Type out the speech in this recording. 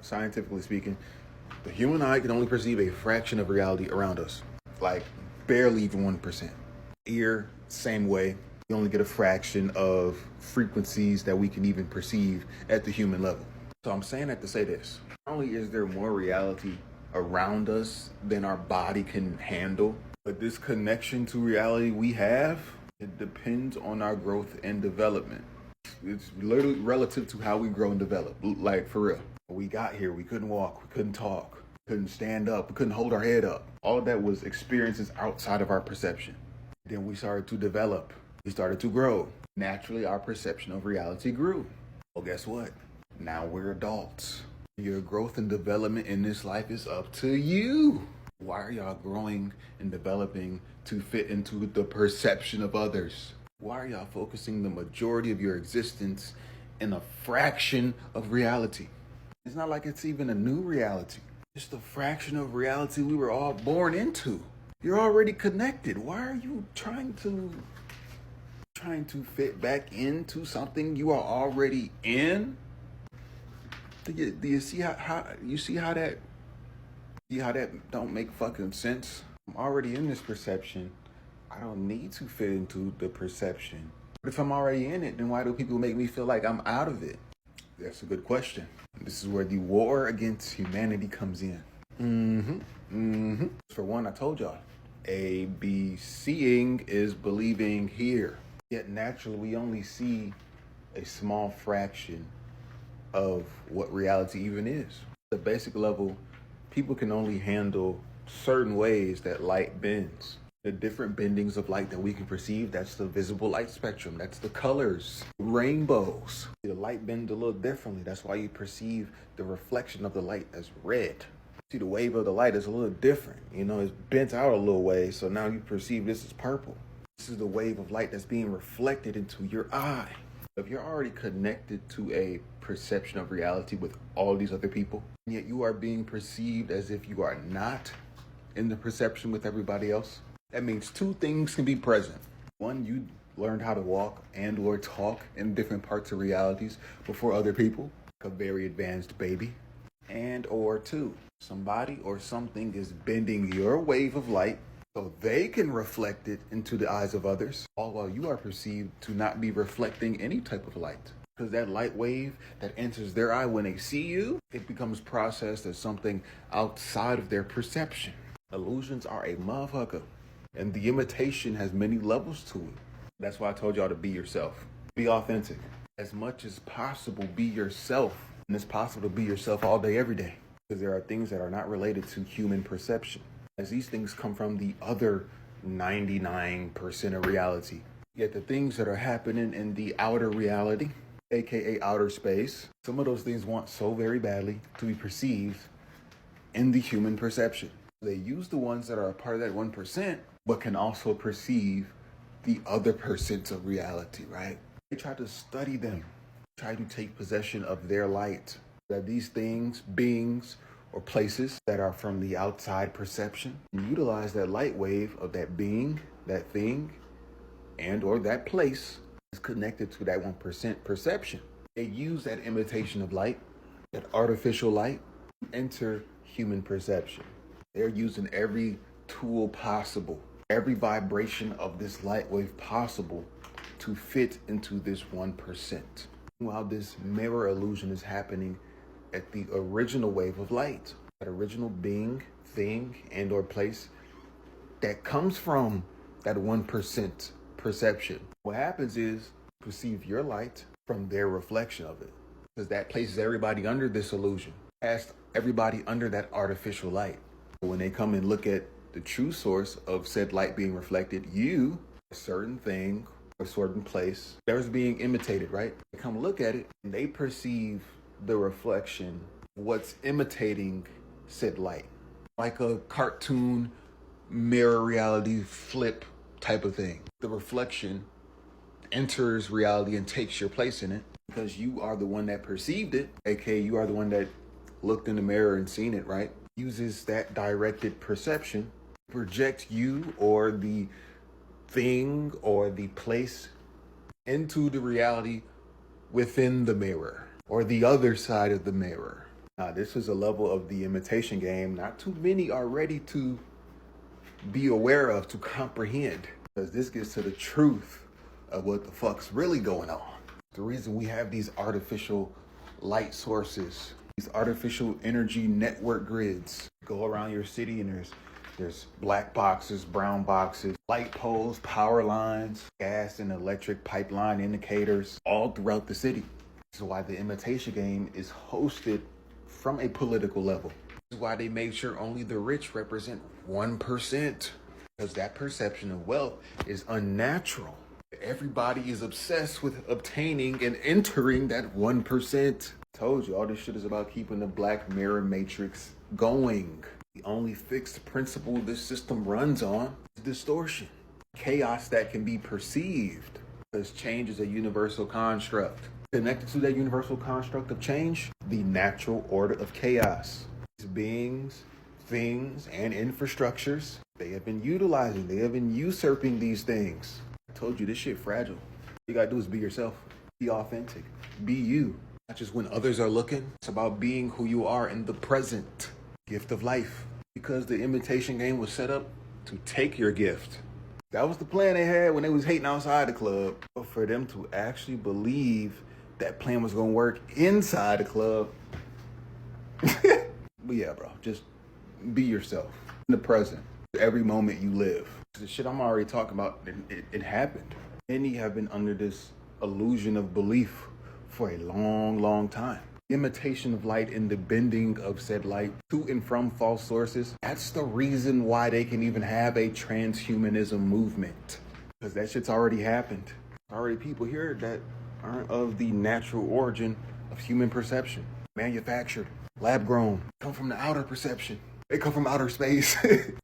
Scientifically speaking, the human eye can only perceive a fraction of reality around us, like barely even 1%. Ear, same way. We only get a fraction of frequencies that we can even perceive at the human level. So I'm saying that to say this. Not only is there more reality around us than our body can handle, but this connection to reality we have, it depends on our growth and development. It's literally relative to how we grow and develop. Like, for real. When we got here, we couldn't walk, we couldn't talk, we couldn't stand up, we couldn't hold our head up. All of that was experiences outside of our perception. Then we started to develop. We started to grow. Naturally, our perception of reality grew. Well, guess what? Now we're adults. Your growth and development in this life is up to you. Why are y'all growing and developing to fit into the perception of others? Why are y'all focusing the majority of your existence in a fraction of reality? It's not like it's even a new reality. It's the fraction of reality we were all born into. You're already connected. Why are you trying to fit back into something you are already in? Do you see how that don't make fucking sense? I'm already in this perception. I don't need to fit into the perception. But if I'm already in it, then why do people make me feel like I'm out of it? That's a good question. This is where the war against humanity comes in. For one, I told y'all, seeing is believing here. Yet naturally, we only see a small fraction of what reality even is. The basic level, people can only handle certain ways that light bends. The different bendings of light that we can perceive, that's the visible light spectrum. That's the colors, rainbows. The light bends a little differently. That's why you perceive the reflection of the light as red. See, the wave of the light is a little different. It's bent out a little way, so now you perceive this as purple. This is the wave of light that's being reflected into your eye. If you're already connected to a perception of reality with all these other people, and yet you are being perceived as if you are not in the perception with everybody else, that means two things can be present. One, you learned how to walk and or talk in different parts of realities before other people, like a very advanced baby. And or two, somebody or something is bending your wave of light so they can reflect it into the eyes of others, all while you are perceived to not be reflecting any type of light. Because that light wave that enters their eye when they see you, it becomes processed as something outside of their perception. Illusions are a motherfucker. And the imitation has many levels to it. That's why I told y'all to be yourself. Be authentic. As much as possible, be yourself. And it's possible to be yourself all day, every day. Because there are things that are not related to human perception, as these things come from the other 99% of reality. Yet the things that are happening in the outer reality, aka outer space, some of those things want so very badly to be perceived in the human perception. They use the ones that are a part of that 1%, but can also perceive the other percents of reality, right? They try to study them, try to take possession of their light. That these things, beings, or places that are from the outside perception, and utilize that light wave of that being, that thing, and or that place is connected to that 1% perception. They use that imitation of light, that artificial light, to enter human perception. They're using every tool possible, every vibration of this light wave possible to fit into this 1%. While this mirror illusion is happening at the original wave of light, that original being, thing, and or place that comes from that 1% perception. What happens is perceive your light from their reflection of it, because that places everybody under this illusion, has everybody under that artificial light. When they come and look at the true source of said light being reflected, you, a certain thing, a certain place, there's being imitated, right? They come look at it and they perceive the reflection, what's imitating said light, like a cartoon mirror reality flip type of thing. The reflection enters reality and takes your place in it because you are the one that perceived it, aka you are the one that looked in the mirror and seen it, right? Uses that directed perception to project you or the thing or the place into the reality within the mirror or the other side of the mirror. This is a level of the imitation game not too many are ready to be aware of, to comprehend. Because this gets to the truth of what the fuck's really going on. The reason we have these artificial light sources, these artificial energy network grids. Go around your city and there's black boxes, brown boxes, light poles, power lines, gas and electric pipeline indicators all throughout the city. This is why the imitation game is hosted from a political level. This is why they made sure only the rich represent 1%. Because that perception of wealth is unnatural. Everybody is obsessed with obtaining and entering that 1%. Told you, all this shit is about keeping the Black Mirror matrix going. The only fixed principle this system runs on is distortion. Chaos that can be perceived. Because change is a universal construct. Connected to that universal construct of change, the natural order of chaos. These beings, things, and infrastructures, they have been utilizing, they have been usurping these things. I told you, this shit fragile. All you gotta do is be yourself. Be authentic. Be you. Not just when others are looking. It's about being who you are in the present. Gift of life. Because the imitation game was set up to take your gift. That was the plan they had when they was hating outside the club. But for them to actually believe that plan was gonna work inside the club. But yeah, bro, just be yourself in the present. Every moment you live. The shit I'm already talking about, it happened. Many have been under this illusion of belief for a long, long time. Imitation of light and the bending of said light to and from false sources. That's the reason why they can even have a transhumanism movement. Because that shit's already happened. Already people here that aren't of the natural origin of human perception. Manufactured, lab grown, come from the outer perception. They come from outer space.